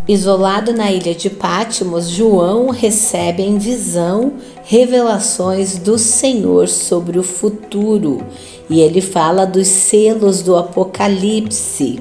Isolado na ilha de Patmos, João recebe em visão revelações do Senhor sobre o futuro, e ele fala dos selos do Apocalipse.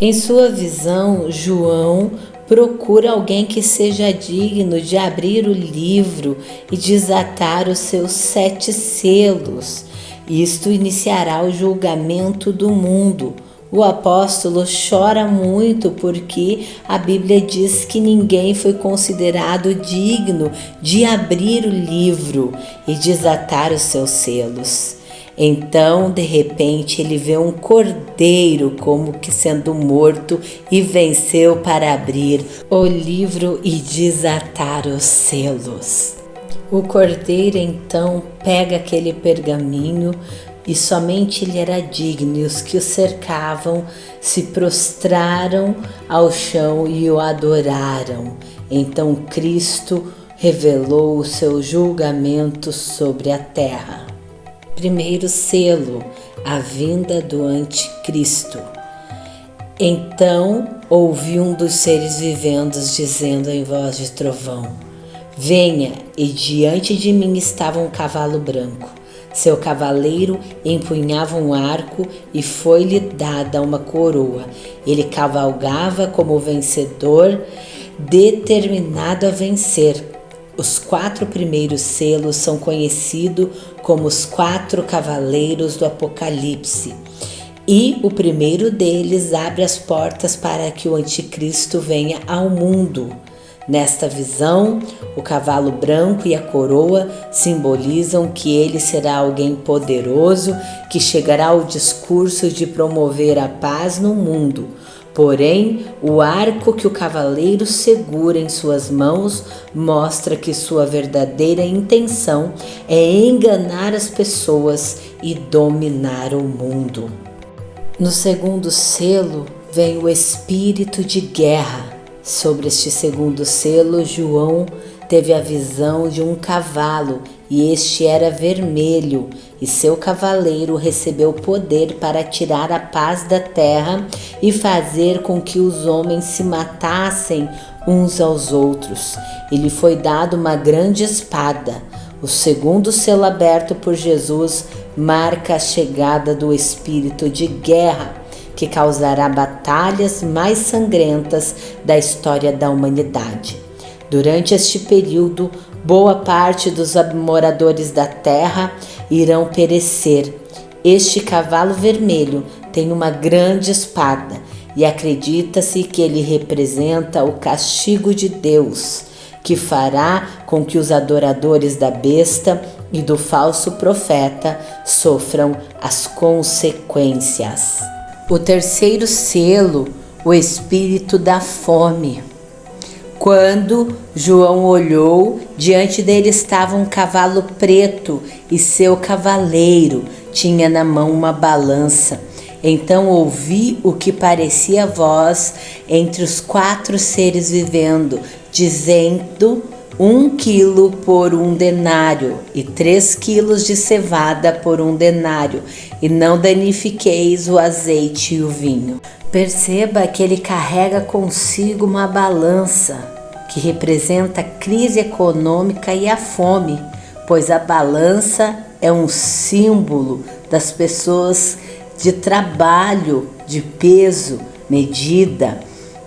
Em sua visão, João procura alguém que seja digno de abrir o livro e desatar os seus 7 selos. Isto iniciará o julgamento do mundo. O apóstolo chora muito porque a Bíblia diz que ninguém foi considerado digno de abrir o livro e desatar os seus selos. Então, de repente, ele vê um cordeiro como que sendo morto e venceu para abrir o livro e desatar os selos. O cordeiro então pega aquele pergaminho e somente ele era digno, e os que o cercavam se prostraram ao chão e o adoraram. Então Cristo revelou o seu julgamento sobre a terra. Primeiro selo, a vinda do anticristo. Então ouvi um dos seres viventes dizendo em voz de trovão: venha, e diante de mim estava um cavalo branco. Seu cavaleiro empunhava um arco e foi-lhe dada uma coroa. Ele cavalgava como vencedor, determinado a vencer. Os 4 primeiros selos são conhecidos como os 4 cavaleiros do Apocalipse. E o primeiro deles abre as portas para que o anticristo venha ao mundo. Nesta visão, o cavalo branco e a coroa simbolizam que ele será alguém poderoso que chegará ao discurso de promover a paz no mundo. Porém, o arco que o cavaleiro segura em suas mãos mostra que sua verdadeira intenção é enganar as pessoas e dominar o mundo. No segundo selo vem o espírito de guerra. Sobre este segundo selo, João teve a visão de um cavalo, e este era vermelho, e seu cavaleiro recebeu poder para tirar a paz da terra e fazer com que os homens se matassem uns aos outros. E lhe foi dado uma grande espada. O segundo selo aberto por Jesus marca a chegada do espírito de guerra, que causará batalhas mais sangrentas da história da humanidade. Durante este período, boa parte dos moradores da terra irão perecer. Este cavalo vermelho tem uma grande espada e acredita-se que ele representa o castigo de Deus, que fará com que os adoradores da besta e do falso profeta sofram as consequências. O terceiro selo, o espírito da fome. Quando João olhou, diante dele estava um cavalo preto e seu cavaleiro tinha na mão uma balança. Então ouvi o que parecia voz entre os 4 seres vivendo, dizendo: 1 quilo por 1 denário, e 3 quilos de cevada por 1 denário, e não danifiqueis o azeite e o vinho. Perceba que ele carrega consigo uma balança, que representa a crise econômica e a fome, pois a balança é um símbolo das pessoas de trabalho, de peso, medida.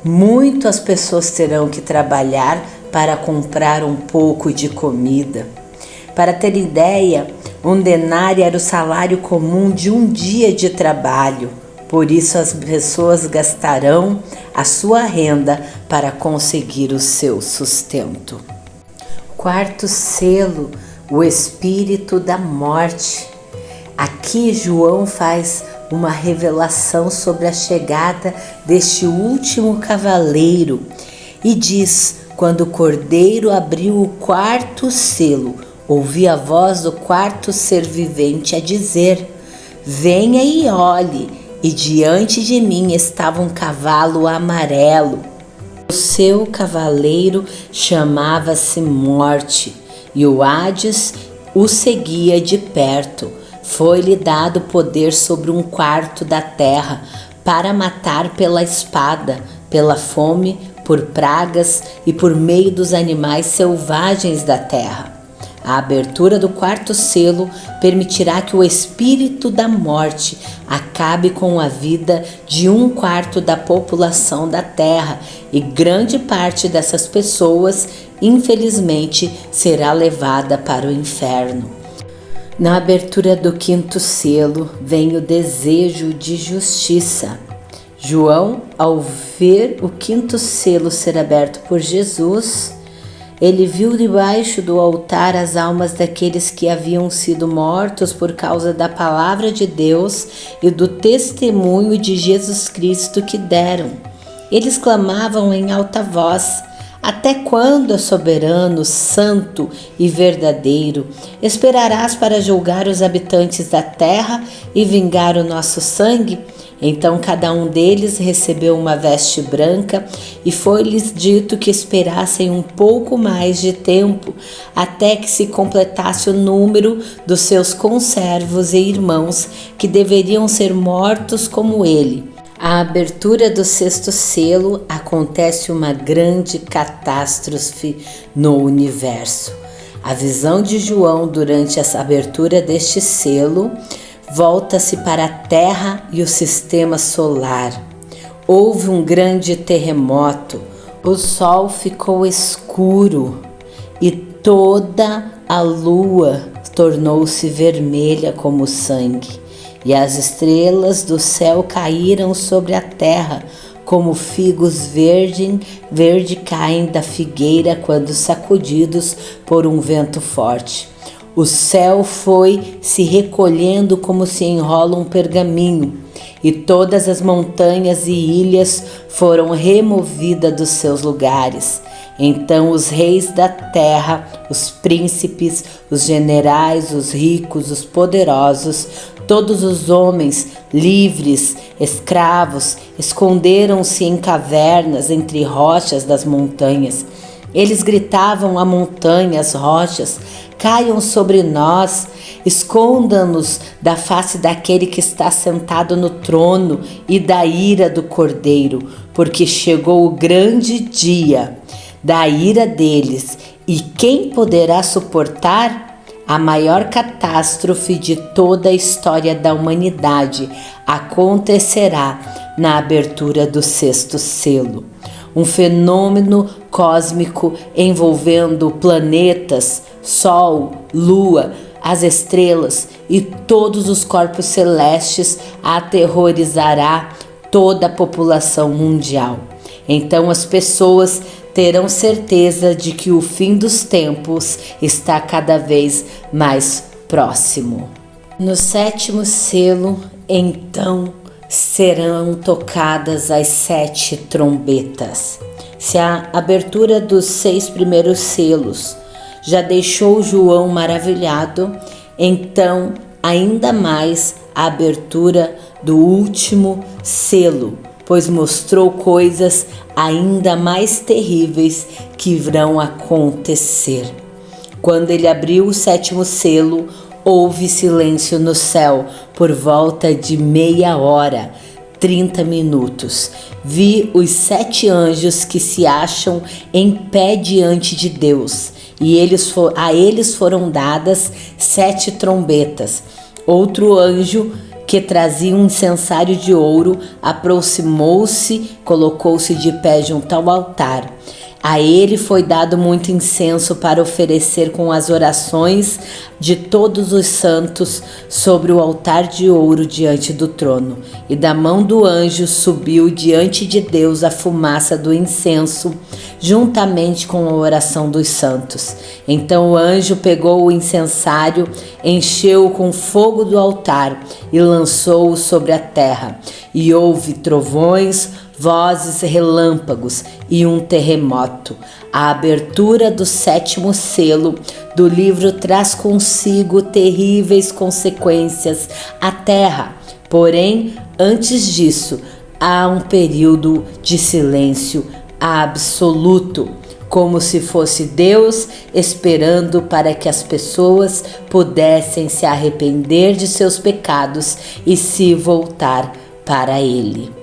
Muitas pessoas terão que trabalhar para comprar um pouco de comida. Para ter ideia, 1 denário era o salário comum de um dia de trabalho. Por isso as pessoas gastarão a sua renda para conseguir o seu sustento. 4º selo, o espírito da morte. Aqui João faz uma revelação sobre a chegada deste último cavaleiro e diz: quando o cordeiro abriu o 4º selo, ouvi a voz do 4º ser vivente a dizer: venha e olhe. E diante de mim estava um cavalo amarelo. O seu cavaleiro chamava-se Morte, e o Hades o seguia de perto. Foi-lhe dado poder sobre 1/4 da terra, para matar pela espada, pela fome, por pragas e por meio dos animais selvagens da terra. A abertura do quarto selo permitirá que o espírito da morte acabe com a vida de 1/4 da população da terra, e grande parte dessas pessoas, infelizmente, será levada para o inferno. Na abertura do quinto selo vem o desejo de justiça. João, ao ver o quinto selo ser aberto por Jesus, ele viu debaixo do altar as almas daqueles que haviam sido mortos por causa da palavra de Deus e do testemunho de Jesus Cristo que deram. Eles clamavam em alta voz: até quando, soberano, santo e verdadeiro, esperarás para julgar os habitantes da terra e vingar o nosso sangue? Então cada um deles recebeu uma veste branca e foi-lhes dito que esperassem um pouco mais de tempo, até que se completasse o número dos seus conservos e irmãos, que deveriam ser mortos como ele. À abertura do sexto selo acontece uma grande catástrofe no universo. A visão de João durante essa abertura deste selo volta-se para a Terra e o sistema solar. Houve um grande terremoto, o sol ficou escuro e toda a lua tornou-se vermelha como sangue, e as estrelas do céu caíram sobre a terra, como figos verde caem da figueira quando sacudidos por um vento forte. O céu foi se recolhendo como se enrola um pergaminho, e todas as montanhas e ilhas foram removidas dos seus lugares. Então os reis da terra, os príncipes, os generais, os ricos, os poderosos, todos os homens, livres, escravos, esconderam-se em cavernas entre rochas das montanhas. Eles gritavam a montanhas, rochas: caiam sobre nós, esconda-nos da face daquele que está sentado no trono e da ira do Cordeiro, porque chegou o grande dia da ira deles, e quem poderá suportar? A maior catástrofe de toda a história da humanidade acontecerá na abertura do sexto selo. Um fenômeno cósmico envolvendo planetas, Sol, Lua, as estrelas e todos os corpos celestes aterrorizará toda a população mundial. Então as pessoas terão certeza de que o fim dos tempos está cada vez mais próximo. No sétimo selo, então, serão tocadas as 7 trombetas. Se a abertura dos 6 primeiros selos já deixou João maravilhado, então ainda mais a abertura do último selo, pois mostrou coisas ainda mais terríveis que irão acontecer. Quando ele abriu o 7º selo, houve silêncio no céu por volta de meia hora, 30 minutos. Vi os 7 anjos que se acham em pé diante de Deus, e a eles foram dadas 7 trombetas. Outro anjo, que trazia um incensário de ouro, aproximou-se, colocou-se de pé junto ao altar. A ele foi dado muito incenso para oferecer com as orações de todos os santos sobre o altar de ouro diante do trono. E da mão do anjo subiu diante de Deus a fumaça do incenso, juntamente com a oração dos santos. Então o anjo pegou o incensário, encheu-o com fogo do altar e lançou-o sobre a terra. E houve trovões, vozes, relâmpagos e um terremoto. A abertura do 7º selo do livro traz consigo terríveis consequências à terra. Porém, antes disso, há um período de silêncio absoluto, como se fosse Deus esperando para que as pessoas pudessem se arrepender de seus pecados e se voltar para Ele.